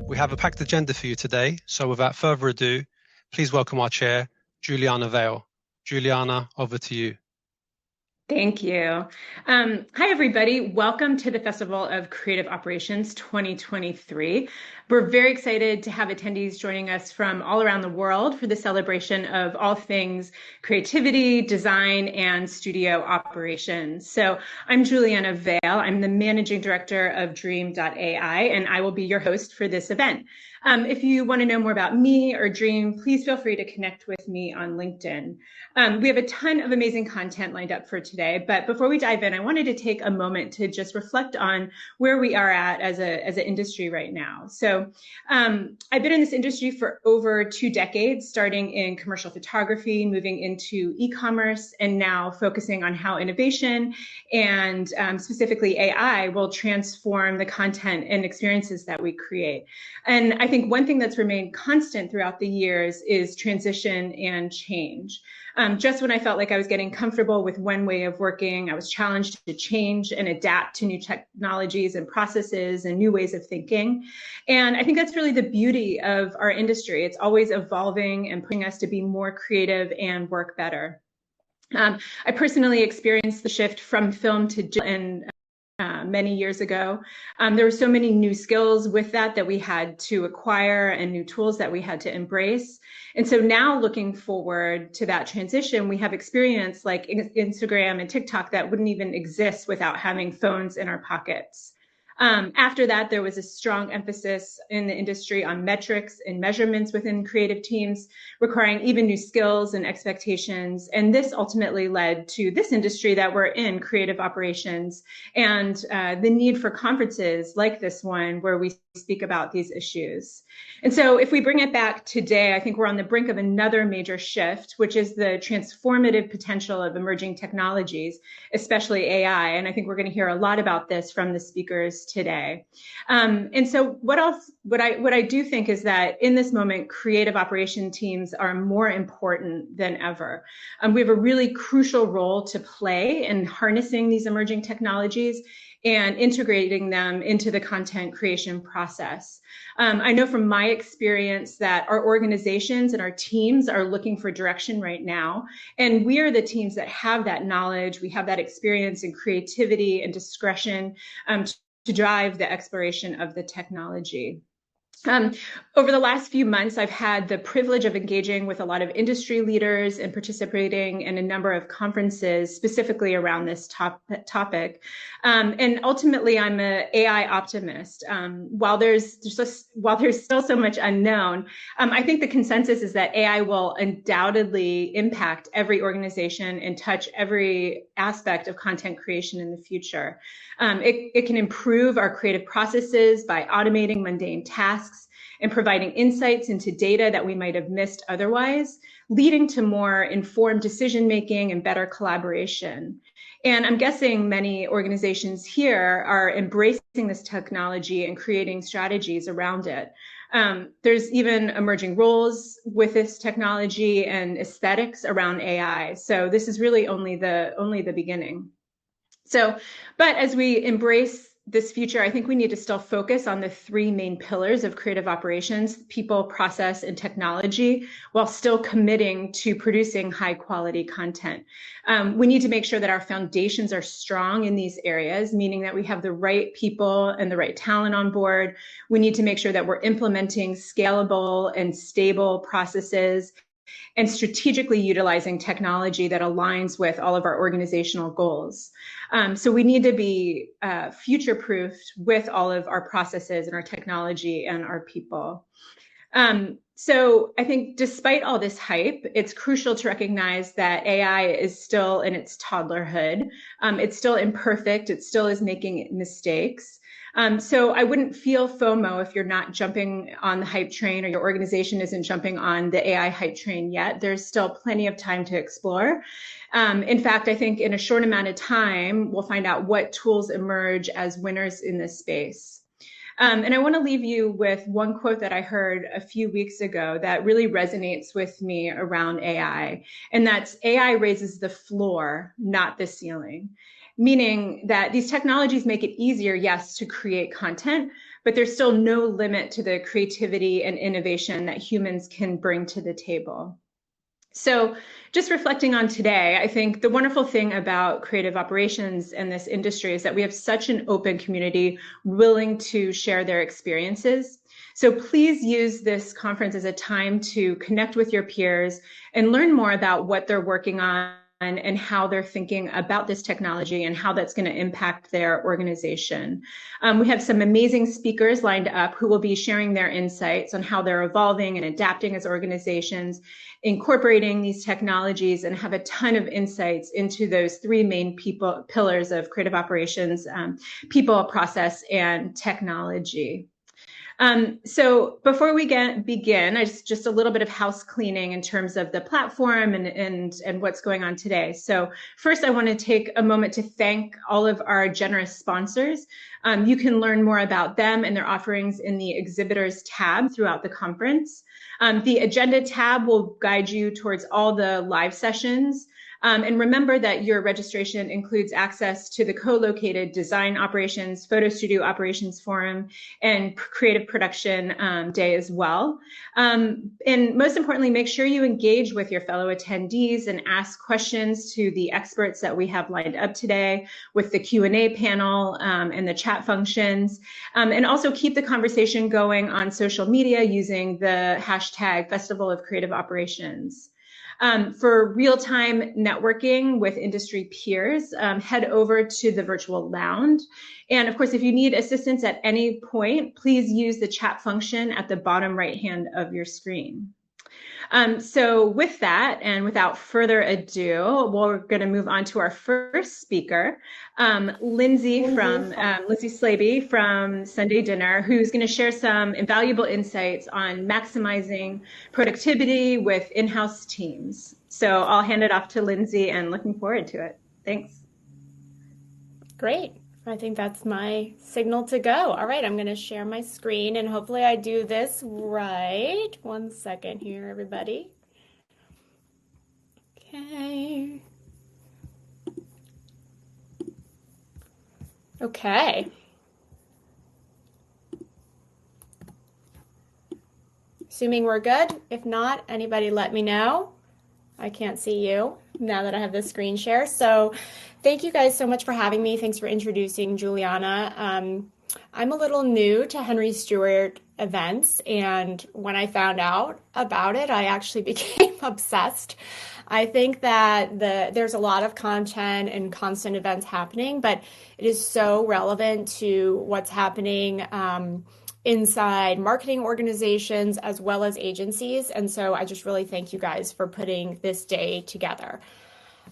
We have a packed agenda for you today, so without further ado, please welcome our chair, Juliana Vale. Juliana, over to you. Thank you. Hi, everybody. Welcome to the Festival of Creative Operations 2023. We're very excited to have attendees joining us from all around the world for the celebration of all things creativity, design, and studio operations. So I'm Juliana Vale. I'm the Managing Director of Dream.ai, and I will be your host for this event. If you want to know more about me or Dream, please feel free to connect with me on LinkedIn. We have a ton of amazing content lined up for today, but before we dive in, I wanted to take a moment to just reflect on where we are at as an industry right now. So I've been in this industry for over 2 decades, starting in commercial photography, moving into e-commerce, and now focusing on how innovation and specifically AI will transform the content and experiences that we create. And I think one thing that's remained constant throughout the years is transition and change. Just when I felt like I was getting comfortable with one way of working, I was challenged to change and adapt to new technologies and processes and new ways of thinking. And I think that's really the beauty of our industry. It's always evolving and pushing us to be more creative and work better. I personally experienced the shift from film to digital and many years ago. There were so many new skills with that we had to acquire and new tools that we had to embrace. And so now looking forward to that transition, we have experience like Instagram and TikTok that wouldn't even exist without having phones in our pockets. After that, there was a strong emphasis in the industry on metrics and measurements within creative teams, requiring even new skills and expectations. And this ultimately led to this industry that we're in, creative operations, and the need for conferences like this one where we speak about these issues. And so if we bring it back today, I think we're on the brink of another major shift, which is the transformative potential of emerging technologies, especially AI. And I think we're going to hear a lot about this from the speakers today. And so what I do think is that in this moment, creative operation teams are more important than ever. We have a really crucial role to play in harnessing these emerging technologies and integrating them into the content creation process. I know from my experience that our organizations and our teams are looking for direction right now. And we are the teams that have that knowledge, we have that experience and creativity and discretion to drive the exploration of the technology. Over the last few months, I've had the privilege of engaging with a lot of industry leaders and participating in a number of conferences specifically around this topic. And ultimately, I'm an AI optimist. While there's still so much unknown, I think the consensus is that AI will undoubtedly impact every organization and touch every aspect of content creation in the future. It can improve our creative processes by automating mundane tasks and providing insights into data that we might have missed otherwise, leading to more informed decision-making and better collaboration. And I'm guessing many organizations here are embracing this technology and creating strategies around it. There's even emerging roles with this technology and aesthetics around AI. So this is really only the beginning. So, but as we embrace this future, I think we need to still focus on the 3 main pillars of creative operations: people, process, and technology, while still committing to producing high quality content. We need to make sure that our foundations are strong in these areas, meaning that we have the right people and the right talent on board. We need to make sure that we're implementing scalable and stable processes and strategically utilizing technology that aligns with all of our organizational goals. So we need to be future-proofed with all of our processes and our technology and our people. So I think despite all this hype, it's crucial to recognize that AI is still in its toddlerhood. It's still imperfect. It still is making mistakes. So I wouldn't feel FOMO if you're not jumping on the hype train or your organization isn't jumping on the AI hype train yet. There's still plenty of time to explore. In fact, I think in a short amount of time, we'll find out what tools emerge as winners in this space. And I want to leave you with one quote that I heard a few weeks ago that really resonates with me around AI. And that's: AI raises the floor, not the ceiling. Meaning that these technologies make it easier, yes, to create content, but there's still no limit to the creativity and innovation that humans can bring to the table. So just reflecting on today, I think the wonderful thing about creative operations in this industry is that we have such an open community willing to share their experiences. So please use this conference as a time to connect with your peers and learn more about what they're working on and how they're thinking about this technology and how that's going to impact their organization. We have some amazing speakers lined up who will be sharing their insights on how they're evolving and adapting as organizations, incorporating these technologies, and have a ton of insights into those three main pillars of creative operations: people, process, and technology. So before we begin, just a little bit of house cleaning in terms of the platform and what's going on today. So first, I want to take a moment to thank all of our generous sponsors. You can learn more about them and their offerings in the exhibitors tab throughout the conference. The agenda tab will guide you towards all the live sessions. And remember that your registration includes access to the co-located Design Operations, Photo Studio Operations Forum, and Creative Production Day as well. And most importantly, make sure you engage with your fellow attendees and ask questions to the experts that we have lined up today with the Q&A panel and the chat functions. And also keep the conversation going on social media using the hashtag Festival of Creative Operations. For real-time networking with industry peers, head over to the virtual lounge. And of course, if you need assistance at any point, please use the chat function at the bottom right hand of your screen. So with that, and without further ado, we're going to move on to our first speaker, Lindsey Slaby from Sunday Dinner, who's going to share some invaluable insights on maximizing productivity with in-house teams. So I'll hand it off to Lindsey and looking forward to it. Thanks. Great. I think that's my signal to go. All right, I'm going to share my screen and hopefully I do this right. 1 second here, everybody. Okay. Okay. Assuming we're good. If not, anybody let me know. I can't see you now that I have the screen share. So thank you guys so much for having me. Thanks for introducing Juliana. I'm a little new to Henry Stewart events, and when I found out about it, I actually became obsessed. I think that there's a lot of content and constant events happening, but it is so relevant to what's happening inside marketing organizations as well as agencies. And so I just really thank you guys for putting this day together.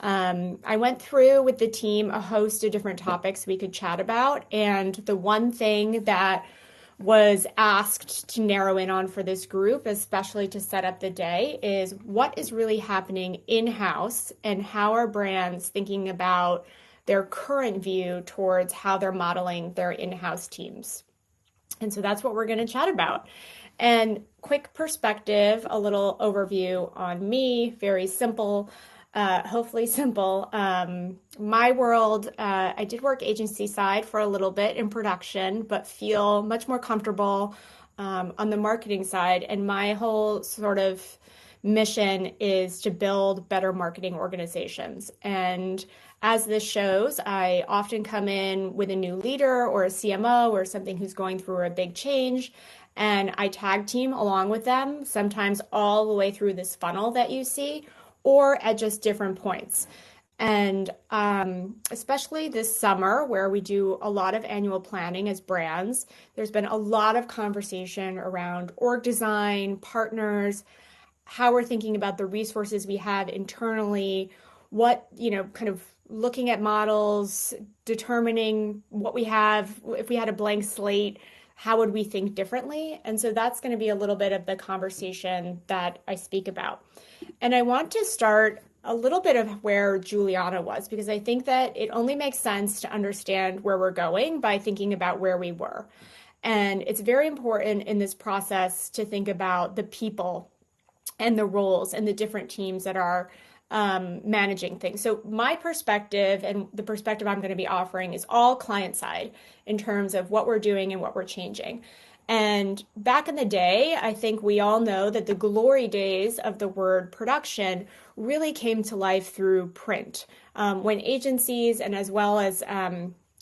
I went through with the team a host of different topics we could chat about. And the one thing that was asked to narrow in on for this group, especially to set up the day, is what is really happening in-house and how are brands thinking about their current view towards how they're modeling their in-house teams. And so that's what we're going to chat about. And quick perspective, a little overview on me, very simple, hopefully simple. My world, I did work agency side for a little bit in production, but feel much more comfortable on the marketing side. And my whole sort of mission is to build better marketing organizations. And as this shows, I often come in with a new leader or a CMO or something who's going through a big change, and I tag team along with them, sometimes all the way through this funnel that you see, or at just different points. And especially this summer, where we do a lot of annual planning as brands, there's been a lot of conversation around org design, partners, how we're thinking about the resources we have internally, what, kind of looking at models, determining what we have. If we had a blank slate, how would we think differently? And so that's going to be a little bit of the conversation that I speak about. And I want to start a little bit of where Juliana was, because I think that it only makes sense to understand where we're going by thinking about where we were. And it's very important in this process to think about the people and the roles and the different teams that are managing things. So my perspective and the perspective I'm going to be offering is all client side in terms of what we're doing and what we're changing. And back in the day, I think we all know that the glory days of the word production really came to life through print. When agencies and as well as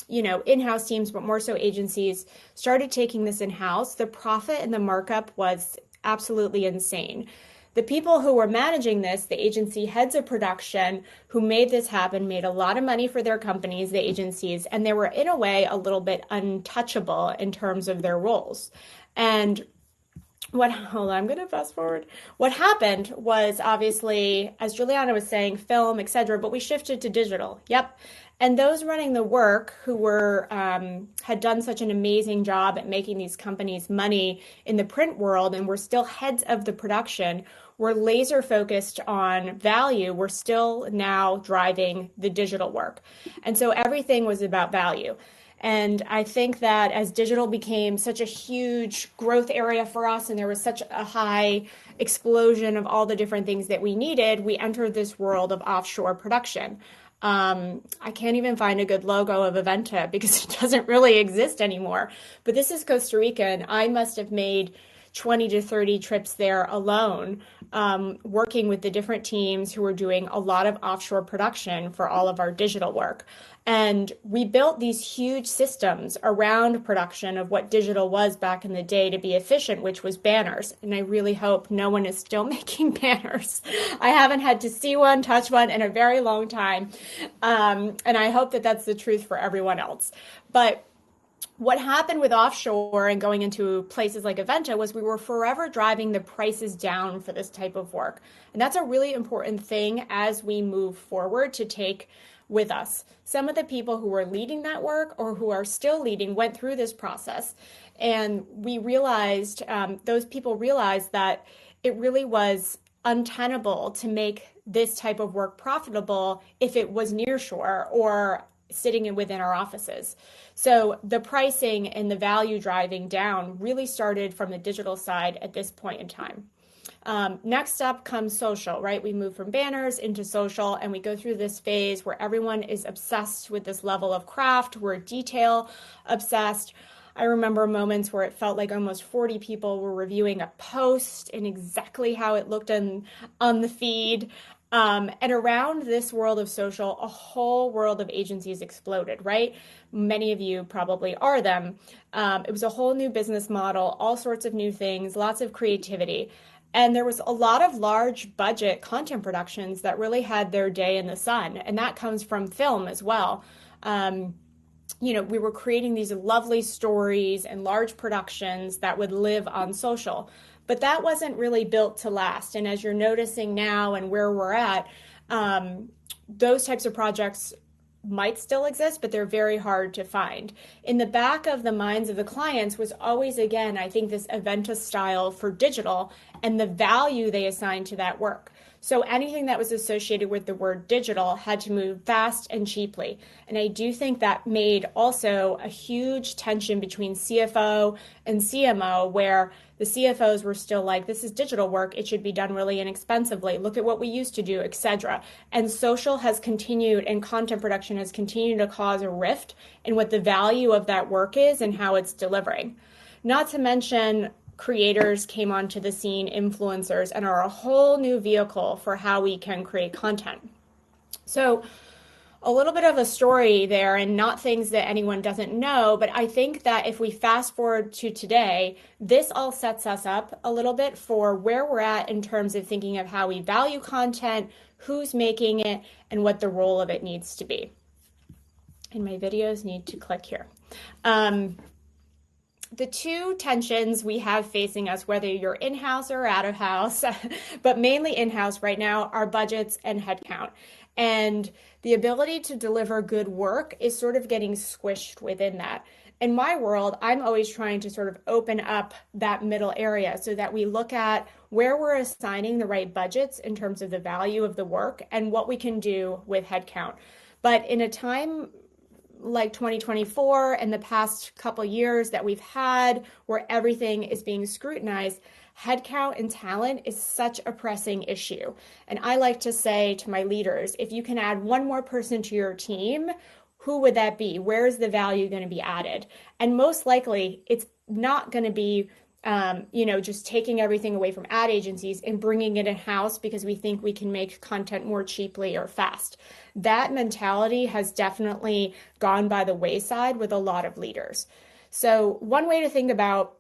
in-house teams, but more so agencies started taking this in-house, the profit and the markup was absolutely insane. The people who were managing this, the agency heads of production who made this happen, made a lot of money for their companies, the agencies, and they were in a way a little bit untouchable in terms of their roles. And I'm going to fast forward. What happened was obviously, as Juliana was saying, film, etc., but we shifted to digital. Yep. And those running the work who were had done such an amazing job at making these companies money in the print world and were still heads of the production, were laser focused on value. We're still now driving the digital work. And so everything was about value. And I think that as digital became such a huge growth area for us and there was such a high explosion of all the different things that we needed, we entered this world of offshore production. I can't even find a good logo of Aventa because it doesn't really exist anymore. But this is Costa Rica, and I must have made 20 to 30 trips there alone, working with the different teams who were doing a lot of offshore production for all of our digital work. And we built these huge systems around production of what digital was back in the day to be efficient, which was banners. And I really hope no one is still making banners. I haven't had to see one, touch one in a very long time. And I hope that that's the truth for everyone else. But what happened with offshore and going into places like Aventa was we were forever driving the prices down for this type of work. And that's a really important thing as we move forward to take with us. Some of the people who were leading that work or who are still leading went through this process. And we realized, those people realized that it really was untenable to make this type of work profitable if it was nearshore or sitting within our offices. So the pricing and the value driving down really started from the digital side at this point in time. Next up comes social, right? We move from banners into social and we go through this phase where everyone is obsessed with this level of craft. We're detail obsessed. I remember moments where it felt like almost 40 people were reviewing a post and exactly how it looked on the feed. And around this world of social, a whole world of agencies exploded, right? Many of you probably are them. It was a whole new business model, all sorts of new things, lots of creativity. And there was a lot of large budget content productions that really had their day in the sun. And that comes from film as well. We were creating these lovely stories and large productions that would live on social. But that wasn't really built to last. And as you're noticing now and where we're at, those types of projects might still exist, but they're very hard to find. In the back of the minds of the clients was always, again, I think this Aventa style for digital and the value they assigned to that work. So anything that was associated with the word digital had to move fast and cheaply. And I do think that made also a huge tension between CFO and CMO, where the CFOs were still like, this is digital work, it should be done really inexpensively. Look at what we used to do, etc. And social has continued and content production has continued to cause a rift in what the value of that work is and how it's delivering. Not to mention creators came onto the scene, influencers, and are a whole new vehicle for how we can create content. So a little bit of a story there and not things that anyone doesn't know, but I think that if we fast forward to today, this all sets us up a little bit for where we're at in terms of thinking of how we value content, who's making it, and what the role of it needs to be. And my videos need to click here. The two tensions we have facing us, whether you're in-house or out of house, but mainly in-house right now, are budgets and headcount. And the ability to deliver good work is sort of getting squished within that. In my world, I'm always trying to sort of open up that middle area so that we look at where we're assigning the right budgets in terms of the value of the work and what we can do with headcount. But in a time like 2024 and the past couple years that we've had where everything is being scrutinized, headcount and talent is such a pressing issue. And I like to say to my leaders, if you can add one more person to your team, who would that be? Where is the value going to be added? And most likely, it's not going to be just taking everything away from ad agencies and bringing it in-house because we think we can make content more cheaply or fast. That mentality has definitely gone by the wayside with a lot of leaders. So one way to think about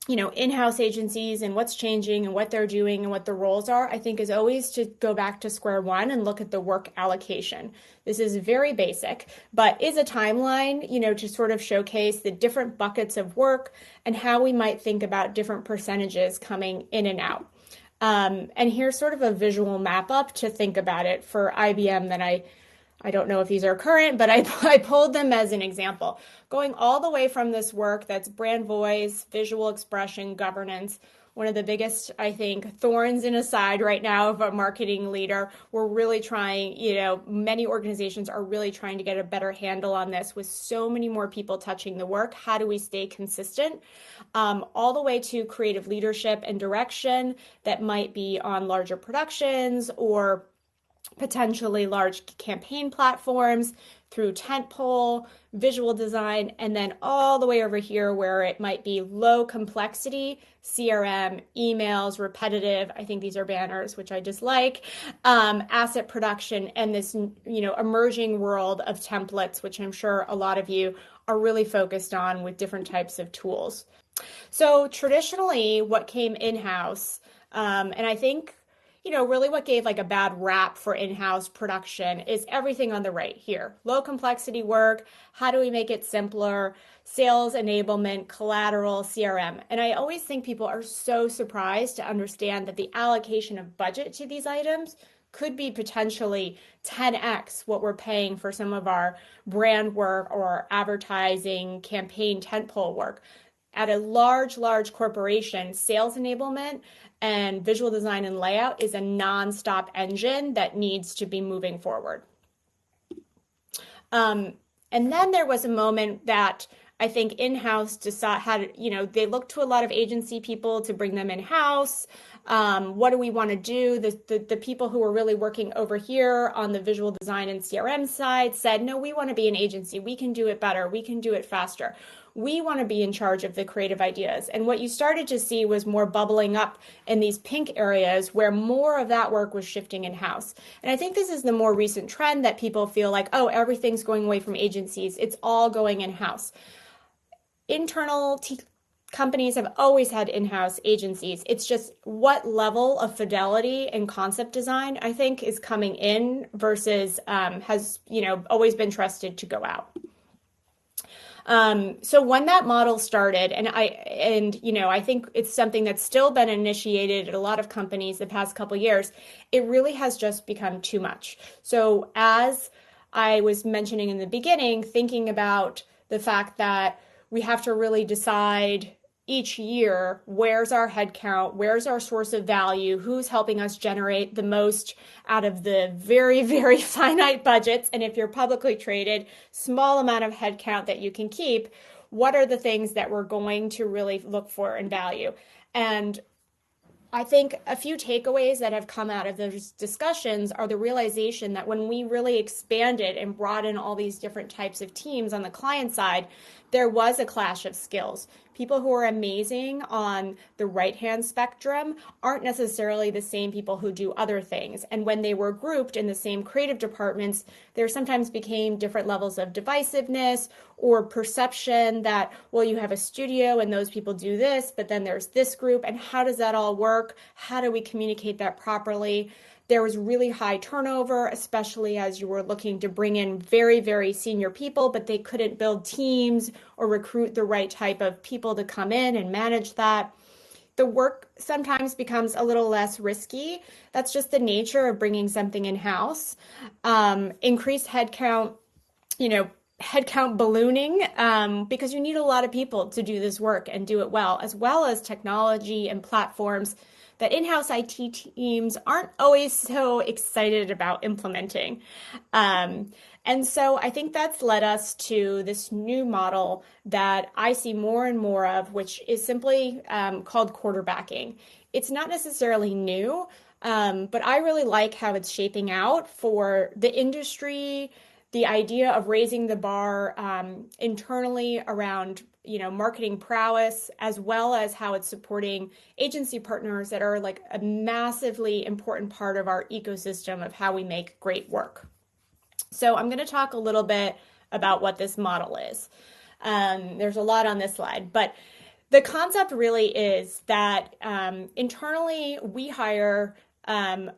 in-house agencies and what's changing and what they're doing and what the roles are, I think is always to go back to square one and look at the work allocation. This is very basic, but is a timeline, to sort of showcase the different buckets of work and how we might think about different percentages coming in and out. And here's sort of a visual map up to think about it for IBM that I don't know if these are current, but I pulled them as an example. Going all the way from this work that's brand voice, visual expression, governance, one of the biggest, I think, thorns in a side right now of a marketing leader. We're really trying, many organizations are really trying to get a better handle on this with so many more people touching the work. How do we stay consistent? All the way to creative leadership and direction that might be on larger productions or potentially large campaign platforms through tentpole, visual design, and then all the way over here where it might be low complexity, CRM, emails, repetitive, I think these are banners, which I dislike, asset production, and this, emerging world of templates, which I'm sure a lot of you are really focused on with different types of tools. So traditionally, what came in-house, and I think really what gave like a bad rap for in-house production is everything on the right here. Low complexity work, how do we make it simpler, sales enablement, collateral, CRM. And I always think people are so surprised to understand that the allocation of budget to these items could be potentially 10x what we're paying for some of our brand work or advertising campaign tentpole work. At a large corporation, sales enablement and visual design and layout is a nonstop engine that needs to be moving forward. And then there was a moment that I think in-house they looked to a lot of agency people to bring them in-house. What do we want to do? The people who were really working over here on the visual design and CRM side said, no, we want to be an agency. We can do it better. We can do it faster. We want to be in charge of the creative ideas. And what you started to see was more bubbling up in these pink areas where more of that work was shifting in-house. And I think this is the more recent trend that people feel like, oh, everything's going away from agencies. It's all going in-house. Internal companies have always had in-house agencies. It's just what level of fidelity and concept design, I think, is coming in versus has, always been trusted to go out. So when that model started, I think it's something that's still been initiated at a lot of companies the past couple of years, it really has just become too much. So as I was mentioning in the beginning, thinking about the fact that we have to really decide each year, where's our headcount, where's our source of value, who's helping us generate the most out of the very, very finite budgets, and if you're publicly traded, small amount of headcount that you can keep, what are the things that we're going to really look for and value? And I think a few takeaways that have come out of those discussions are the realization that when we really expanded and brought in all these different types of teams on the client side, there was a clash of skills. People who are amazing on the right-hand spectrum aren't necessarily the same people who do other things. And when they were grouped in the same creative departments, there sometimes became different levels of divisiveness or perception that, well, you have a studio and those people do this, but then there's this group, and how does that all work? How do we communicate that properly? There was really high turnover, especially as you were looking to bring in very, very senior people, but they couldn't build teams or recruit the right type of people to come in and manage that. The work sometimes becomes a little less risky. That's just the nature of bringing something in-house. Increased headcount, headcount ballooning because you need a lot of people to do this work and do it well as technology and platforms that in-house IT teams aren't always so excited about implementing. And And so I think that's led us to this new model that I see more and more of, which is simply called quarterbacking. It's not necessarily new, but I really like how it's shaping out for the industry, the idea of raising the bar internally around marketing prowess, as well as how it's supporting agency partners that are like a massively important part of our ecosystem of how we make great work. So I'm going to talk a little bit about what this model is. There's a lot on this slide, but the concept really is that internally we hire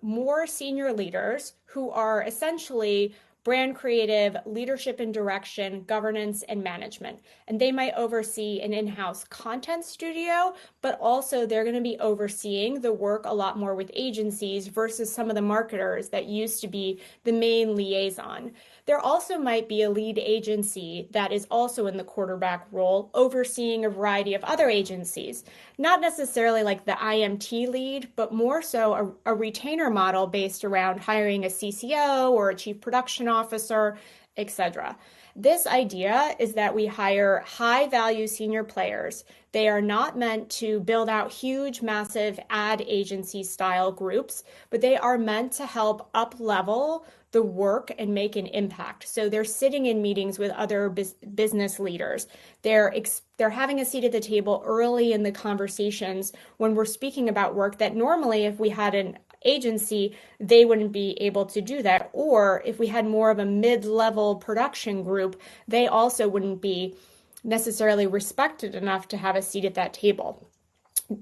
more senior leaders who are essentially brand creative, leadership and direction, governance, and management. And they might oversee an in-house content studio, but also they're going to be overseeing the work a lot more with agencies versus some of the marketers that used to be the main liaison. There also might be a lead agency that is also in the quarterback role, overseeing a variety of other agencies. Not necessarily like the IMT lead, but more so a retainer model based around hiring a CCO or a chief production officer, etc. This idea is that we hire high value senior players. They are not meant to build out huge, massive ad agency style groups, but they are meant to help up level the work and make an impact. So they're sitting in meetings with other business leaders. They're having a seat at the table early in the conversations when we're speaking about work that normally if we had an agency, they wouldn't be able to do that. Or if we had more of a mid-level production group, they also wouldn't be necessarily respected enough to have a seat at that table.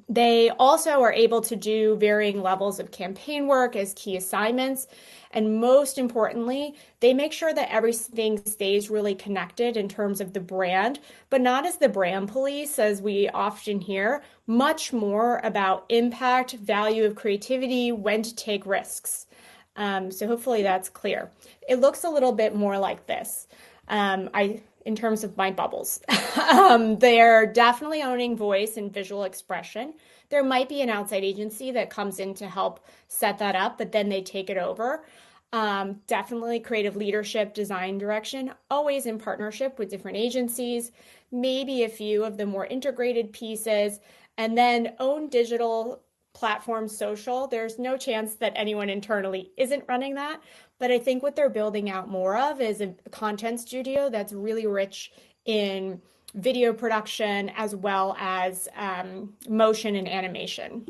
They also are able to do varying levels of campaign work as key assignments. And most importantly, they make sure that everything stays really connected in terms of the brand, but not as the brand police, as we often hear, much more about impact, value of creativity, when to take risks. So hopefully that's clear. It looks a little bit more like this. In terms of my bubbles. They're definitely owning voice and visual expression. There might be an outside agency that comes in to help set that up, but then they take it over. Definitely creative leadership, design direction, always in partnership with different agencies, maybe a few of the more integrated pieces, and then own digital platform social. There's no chance that anyone internally isn't running that. But I think what they're building out more of is a content studio that's really rich in video production as well as motion and animation.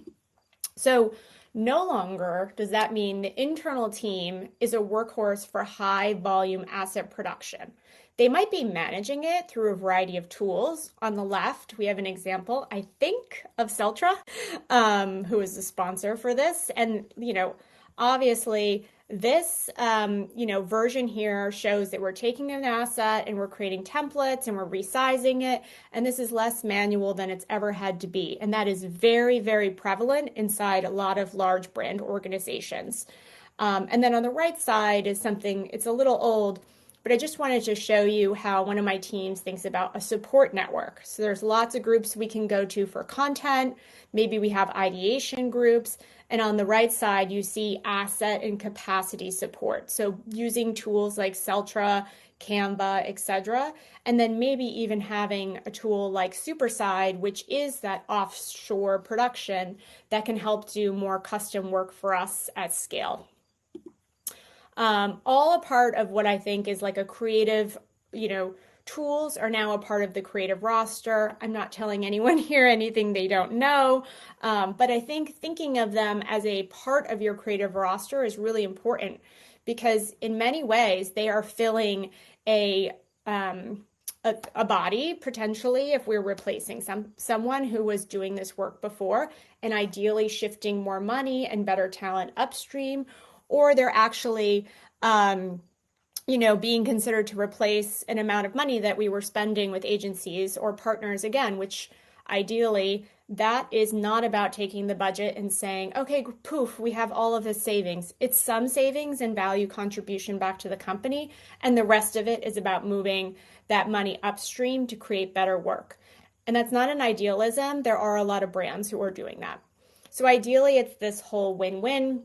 So no longer does that mean the internal team is a workhorse for high volume asset production. They might be managing it through a variety of tools. On the left, we have an example, I think, of Celtra, who is the sponsor for this. And, obviously, this, version here shows that we're taking an asset and we're creating templates and we're resizing it. And this is less manual than it's ever had to be. And that is very, very prevalent inside a lot of large brand organizations. And then on the right side is something, it's a little old, but I just wanted to show you how one of my teams thinks about a support network. So there's lots of groups we can go to for content. Maybe we have ideation groups. And on the right side, you see asset and capacity support. So using tools like Celtra, Canva, etc. And then maybe even having a tool like Superside, which is that offshore production that can help do more custom work for us at scale. All a part of what I think is like a creative, tools are now a part of the creative roster. I'm not telling anyone here anything they don't know, but I think thinking of them as a part of your creative roster is really important because in many ways they are filling a body potentially if we're replacing someone who was doing this work before and ideally shifting more money and better talent upstream, or they're actually being considered to replace an amount of money that we were spending with agencies or partners again, which ideally that is not about taking the budget and saying, okay, poof, we have all of this savings. It's some savings and value contribution back to the company. And the rest of it is about moving that money upstream to create better work. And that's not an idealism. There are a lot of brands who are doing that. So ideally, it's this whole win-win.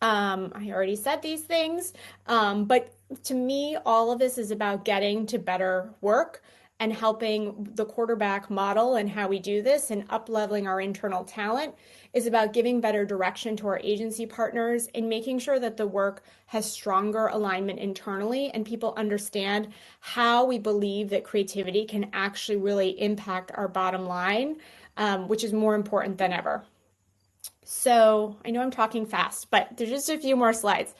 I already said these things, but to me, all of this is about getting to better work and helping the quarterback model and how we do this and up-leveling our internal talent is about giving better direction to our agency partners and making sure that the work has stronger alignment internally and people understand how we believe that creativity can actually really impact our bottom line, which is more important than ever. So I know I'm talking fast, but there's just a few more slides.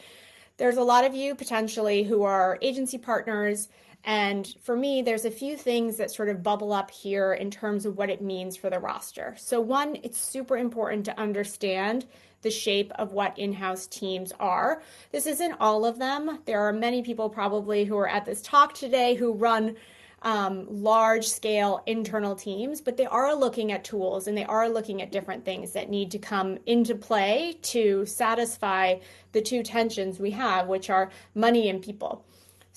There's a lot of you potentially who are agency partners. And for me, there's a few things that sort of bubble up here in terms of what it means for the roster. So one, it's super important to understand the shape of what in-house teams are. This isn't all of them. There are many people probably who are at this talk today who run large scale internal teams, but they are looking at tools and they are looking at different things that need to come into play to satisfy the two tensions we have, which are money and people.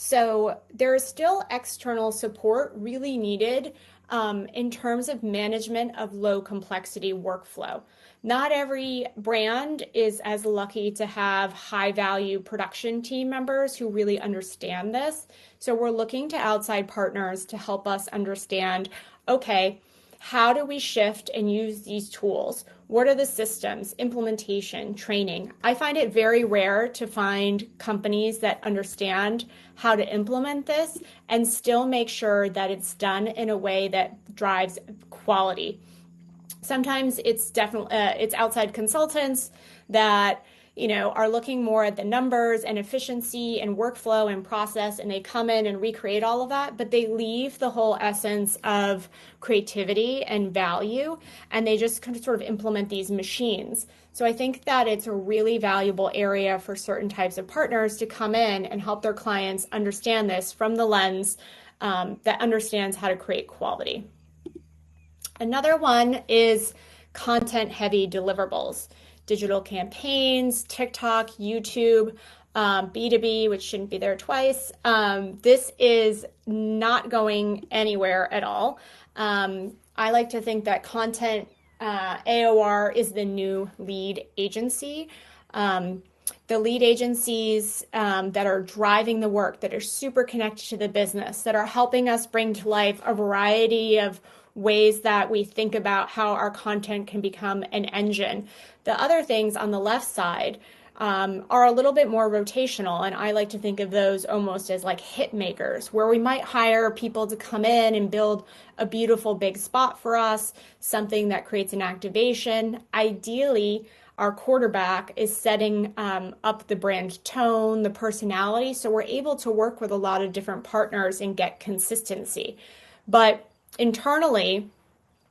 So there is still external support really needed in terms of management of low complexity workflow. Not every brand is as lucky to have high value production team members who really understand this. So we're looking to outside partners to help us understand, okay, how do we shift and use these tools? What are the systems, implementation, training? I find it very rare to find companies that understand how to implement this and still make sure that it's done in a way that drives quality. Sometimes it's definitely it's outside consultants that are looking more at the numbers and efficiency and workflow and process, and they come in and recreate all of that, but they leave the whole essence of creativity and value, and they just kind of sort of implement these machines. So I think that it's a really valuable area for certain types of partners to come in and help their clients understand this from the lens that understands how to create quality. Another one is content-heavy deliverables. Digital campaigns, TikTok, YouTube, B2B, which shouldn't be there twice. This is not going anywhere at all. I like to think that content AOR is the new lead agency. The lead agencies that are driving the work, that are super connected to the business, that are helping us bring to life a variety of ways that we think about how our content can become an engine. The other things on the left side are a little bit more rotational, and I like to think of those almost as like hit makers, where we might hire people to come in and build a beautiful big spot for us, something that creates an activation. Ideally, our quarterback is setting up the brand tone, the personality, so we're able to work with a lot of different partners and get consistency. But internally,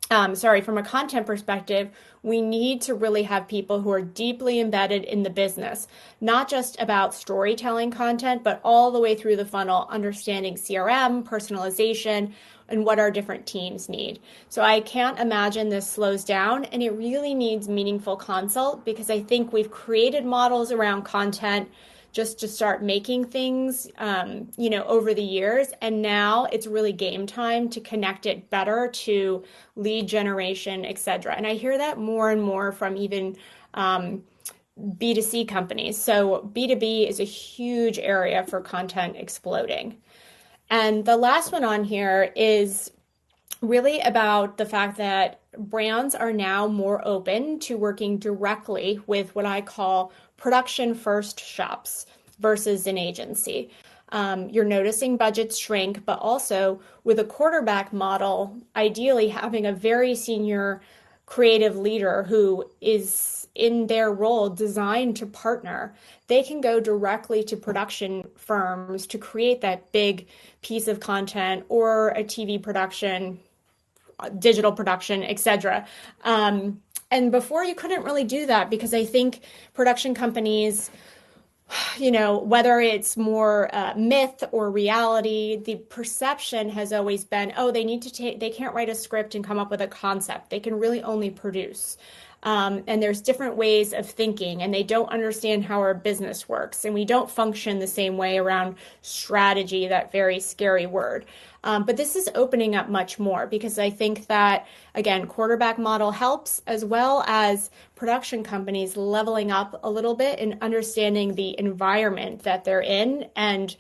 from a content perspective, we need to really have people who are deeply embedded in the business, not just about storytelling content, but all the way through the funnel, understanding CRM, personalization, and what our different teams need. So I can't imagine this slows down, and it really needs meaningful consult, because I think we've created models around content just to start making things, over the years. And now it's really game time to connect it better to lead generation, et cetera. And I hear that more and more from even B2C companies. So B2B is a huge area for content exploding. And the last one on here is really about the fact that brands are now more open to working directly with what I call production first shops versus an agency. You're noticing budgets shrink, but also with a quarterback model, ideally having a very senior creative leader who is in their role designed to partner, they can go directly to production firms to create that big piece of content or a TV production, digital production, etc. And before you couldn't really do that, because I think production companies, whether it's more myth or reality, the perception has always been, they can't write a script and come up with a concept. They can really only produce. And there's different ways of thinking, and they don't understand how our business works. And we don't function the same way around strategy, that very scary word. But this is opening up much more because I think that, again, quarterback model helps, as well as production companies leveling up a little bit and understanding the environment that they're in and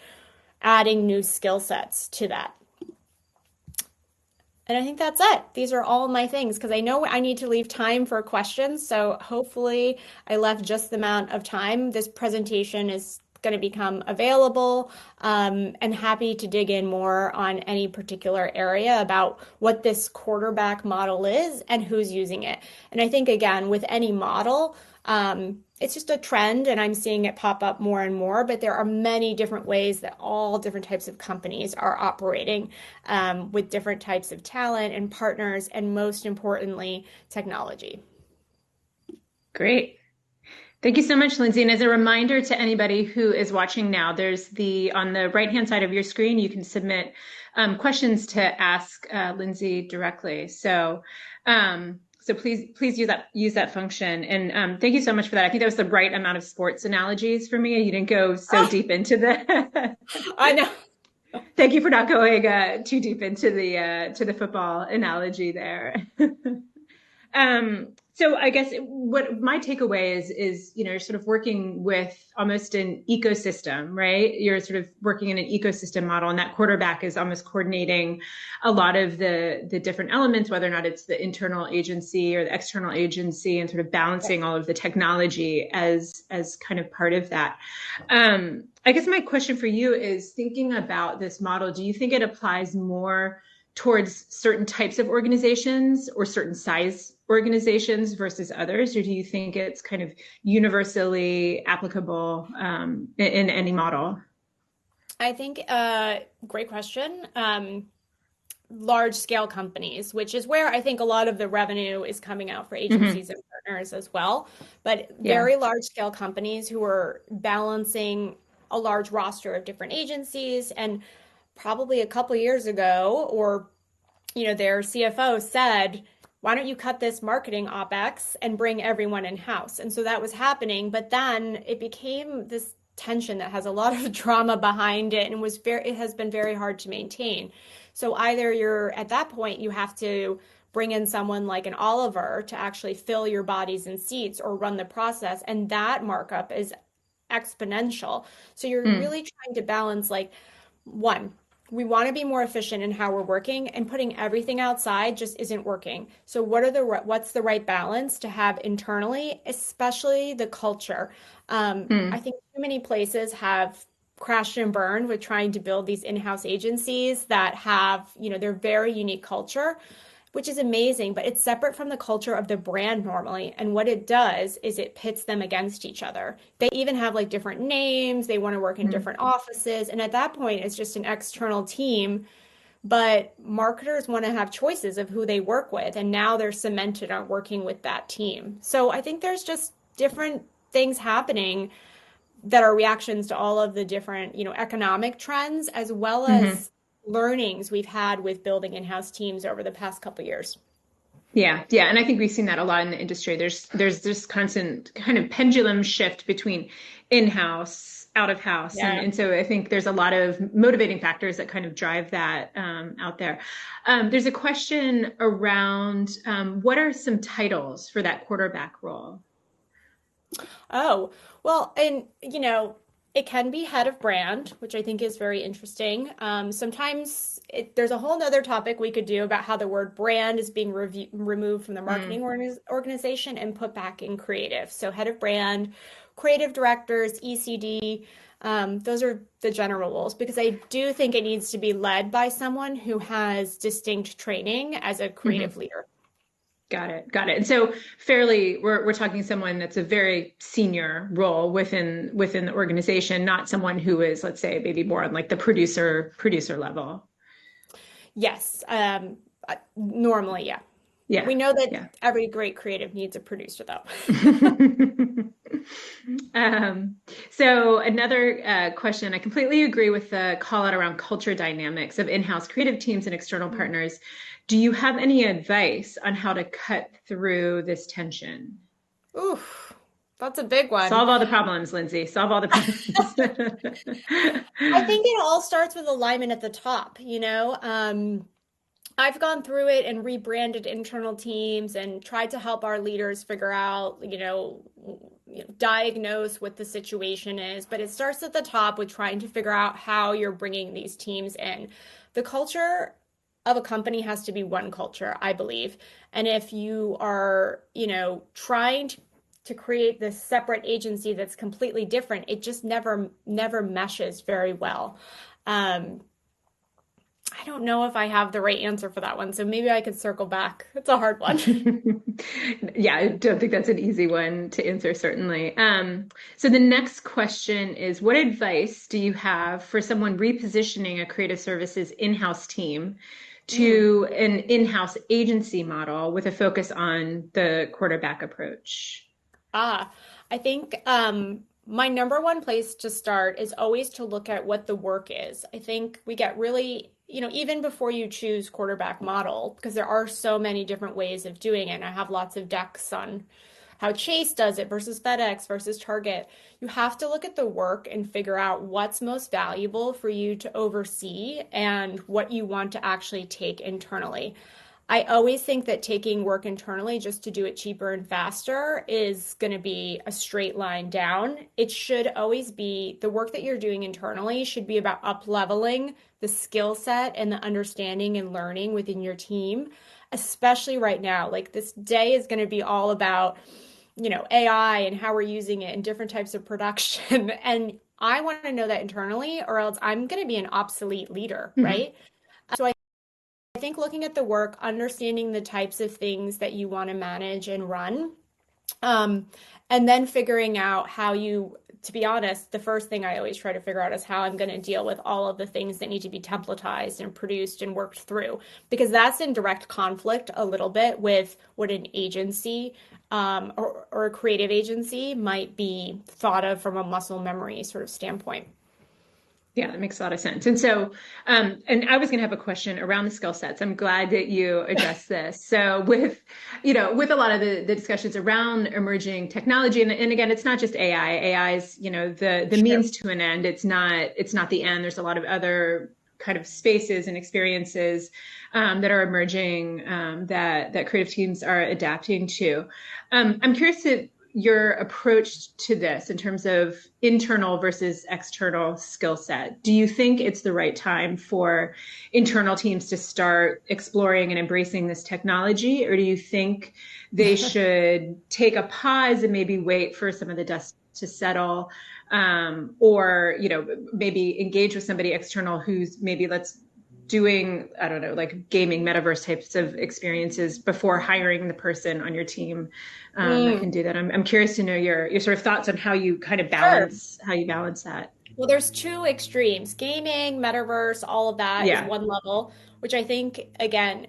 adding new skill sets to that. And I think that's it. These are all my things because I know I need to leave time for questions. So hopefully I left just the amount of time. This presentation is going to become available, and happy to dig in more on any particular area about what this quarterback model is and who's using it. And I think, again, with any model, it's just a trend and I'm seeing it pop up more and more, but there are many different ways that all different types of companies are operating, with different types of talent and partners, and most importantly, technology. Great. Thank you so much, Lindsey. And as a reminder to anybody who is watching now, there's on the right-hand side of your screen, you can submit questions to ask Lindsey directly. So please use that function. And thank you so much for that. I think that was the right amount of sports analogies for me. You didn't go so deep into the. I know. Thank you for not going too deep into the football analogy there. So I guess what my takeaway is, you're sort of working with almost an ecosystem, right? You're sort of working in an ecosystem model, and that quarterback is almost coordinating a lot of the different elements, whether or not it's the internal agency or the external agency, and sort of balancing all of the technology as kind of part of that. I guess my question for you is, thinking about this model, do you think it applies more towards certain types of organizations or certain size organizations versus others? Or do you think it's kind of universally applicable in any model? I think, great question. Large scale companies, which is where I think a lot of the revenue is coming out for agencies and partners as well. But very large scale companies who are balancing a large roster of different agencies, and probably a couple of years ago, or their CFO said, why don't you cut this marketing OpEx and bring everyone in-house? And so that was happening, but then it became this tension that has a lot of drama behind it, and it has been very hard to maintain. So either you're at that point, you have to bring in someone like an Oliver to actually fill your bodies and seats or run the process, and that markup is exponential. So you're really trying to balance, like, one, we want to be more efficient in how we're working, and putting everything outside just isn't working. So what's the right balance to have internally, especially the culture? I think too many places have crashed and burned with trying to build these in-house agencies that have, their very unique culture, which is amazing, but it's separate from the culture of the brand normally. And what it does is it pits them against each other. They even have like different names. They want to work in different offices. And at that point, it's just an external team. But marketers want to have choices of who they work with. And now they're cemented on working with that team. So I think there's just different things happening that are reactions to all of the different, economic trends, as well as learnings we've had with building in-house teams over the past couple of years. Yeah. And I think we've seen that a lot in the industry. There's this constant kind of pendulum shift between in-house, out of house. Yeah. And so I think there's a lot of motivating factors that kind of drive that out there. There's a question around what are some titles for that quarterback role? Oh, well, and it can be head of brand, which I think is very interesting. Sometimes there's a whole nother topic we could do about how the word brand is being removed from the marketing organization and put back in creative. So head of brand, creative directors, ECD, those are the general roles, because I do think it needs to be led by someone who has distinct training as a creative leader. Got it. And so we're talking someone that's a very senior role within the organization, not someone who is, let's say, maybe more on like the producer level. Yes. Normally, yeah. Yeah. We know that Yeah. every great creative needs a producer, though. So another question, I completely agree with the call out around culture dynamics of in-house creative teams and external partners. Do you have any advice on how to cut through this tension? Oof, that's a big one. Solve all the problems, Lindsey. Solve all the problems. I think it all starts with alignment at the top, you know? I've gone through it and rebranded internal teams and tried to help our leaders figure out, diagnose what the situation is. But it starts at the top with trying to figure out how you're bringing these teams in. The culture of a company has to be one culture, I believe. And if you are, trying to create this separate agency that's completely different, it just never meshes very well. I don't know if I have the right answer for that one, so maybe I could circle back. It's a hard one. Yeah, I don't think that's an easy one to answer, certainly. So the next question is, what advice do you have for someone repositioning a creative services in-house team to an in-house agency model with a focus on the quarterback approach? I think my number one place to start is always to look at what the work is. I think we get really, even before you choose quarterback model, because there are so many different ways of doing it. And I have lots of decks on how Chase does it versus FedEx versus Target. You have to look at the work and figure out what's most valuable for you to oversee and what you want to actually take internally. I always think that taking work internally just to do it cheaper and faster is going to be a straight line down. It should always be the work that you're doing internally should be about up leveling the skill set and the understanding and learning within your team, especially right now. Like this day is going to be all about, AI and how we're using it in different types of production. And I want to know that internally, or else I'm going to be an obsolete leader, right? So I think looking at the work, understanding the types of things that you want to manage and run, um, and then figuring out how to be honest, the first thing I always try to figure out is how I'm going to deal with all of the things that need to be templatized and produced and worked through, because that's in direct conflict a little bit with what an agency or a creative agency might be thought of from a muscle memory sort of standpoint. Yeah, that makes a lot of sense. And so, and I was going to have a question around the skill sets. I'm glad that you addressed this. So with a lot of the discussions around emerging technology, and again, it's not just AI. AI is, the Sure. means to an end. It's not the end. There's a lot of other kind of spaces and experiences that are emerging that creative teams are adapting to. I'm curious to your approach to this in terms of internal versus external skill set. Do you think it's the right time for internal teams to start exploring and embracing this technology, or do you think they should take a pause and maybe wait for some of the dust to settle, or maybe engage with somebody external who's maybe doing, I don't know, like gaming metaverse types of experiences before hiring the person on your team that can do that. I'm curious to know your sort of thoughts on how you kind of balance that. Well, there's two extremes. Gaming, metaverse, all of that is Yeah. one level, which I think, again,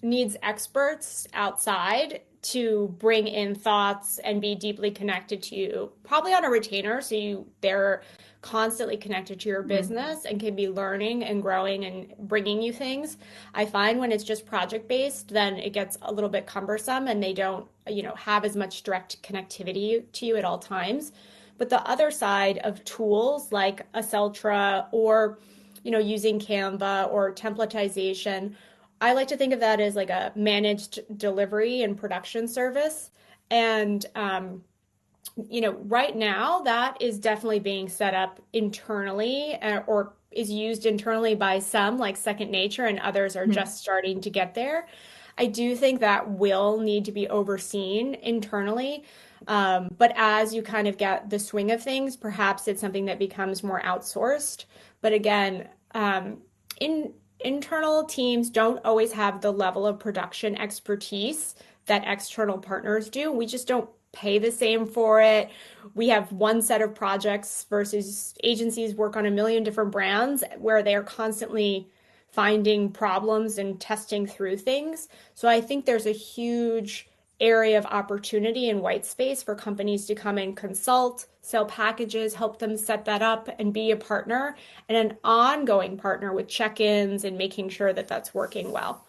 needs experts outside to bring in thoughts and be deeply connected to you, probably on a retainer, so they're constantly connected to your business and can be learning and growing and bringing you things. I find when it's just project based, then it gets a little bit cumbersome and they don't, have as much direct connectivity to you at all times. But the other side of tools like Acceltra or, using Canva or templatization, I like to think of that as like a managed delivery and production service. And, right now that is definitely being set up internally or is used internally by some like second nature, and others are just starting to get there. I do think that will need to be overseen internally. But as you kind of get the swing of things, perhaps it's something that becomes more outsourced. But again, internal teams don't always have the level of production expertise that external partners do. We just don't pay the same for it. We have one set of projects versus agencies work on a million different brands where they are constantly finding problems and testing through things. So I think there's a huge area of opportunity and white space for companies to come and consult, sell packages, help them set that up, and be a partner and an ongoing partner with check-ins and making sure that that's working well.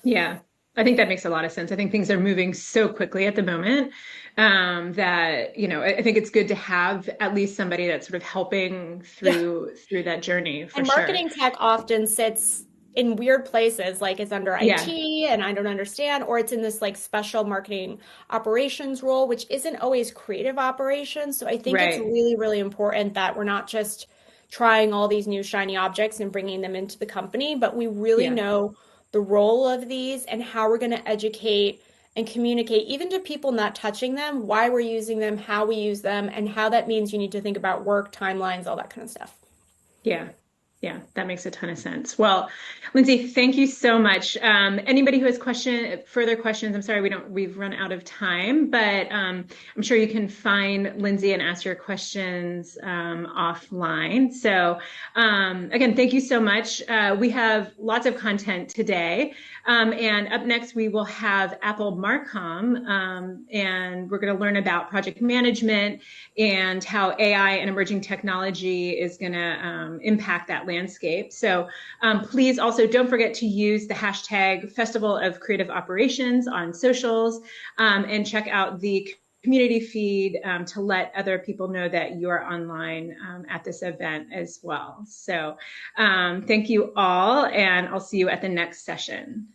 Yeah, I think that makes a lot of sense. I think things are moving so quickly at the moment that, I think it's good to have at least somebody that's sort of helping through that journey for And sure. marketing tech often sits in weird places, like it's under Yeah. IT and I don't understand, or it's in this like special marketing operations role, which isn't always creative operations. So I think it's Right. really, really important that we're not just trying all these new shiny objects and bringing them into the company, but we really Yeah. know the role of these and how we're going to educate and communicate, even to people not touching them, why we're using them, how we use them, and how that means you need to think about work, timelines, all that kind of stuff. Yeah. Yeah, that makes a ton of sense. Well, Lindsey, thank you so much. Anybody who has further questions, I'm sorry, we've run out of time, but I'm sure you can find Lindsey and ask your questions offline. So again, thank you so much. We have lots of content today. And up next, we will have Apple Markham, and we're going to learn about project management and how AI and emerging technology is going to impact that landscape. So please also don't forget to use the hashtag Festival of Creative Operations on socials, and check out the community feed to let other people know that you are online at this event as well. So thank you all, and I'll see you at the next session.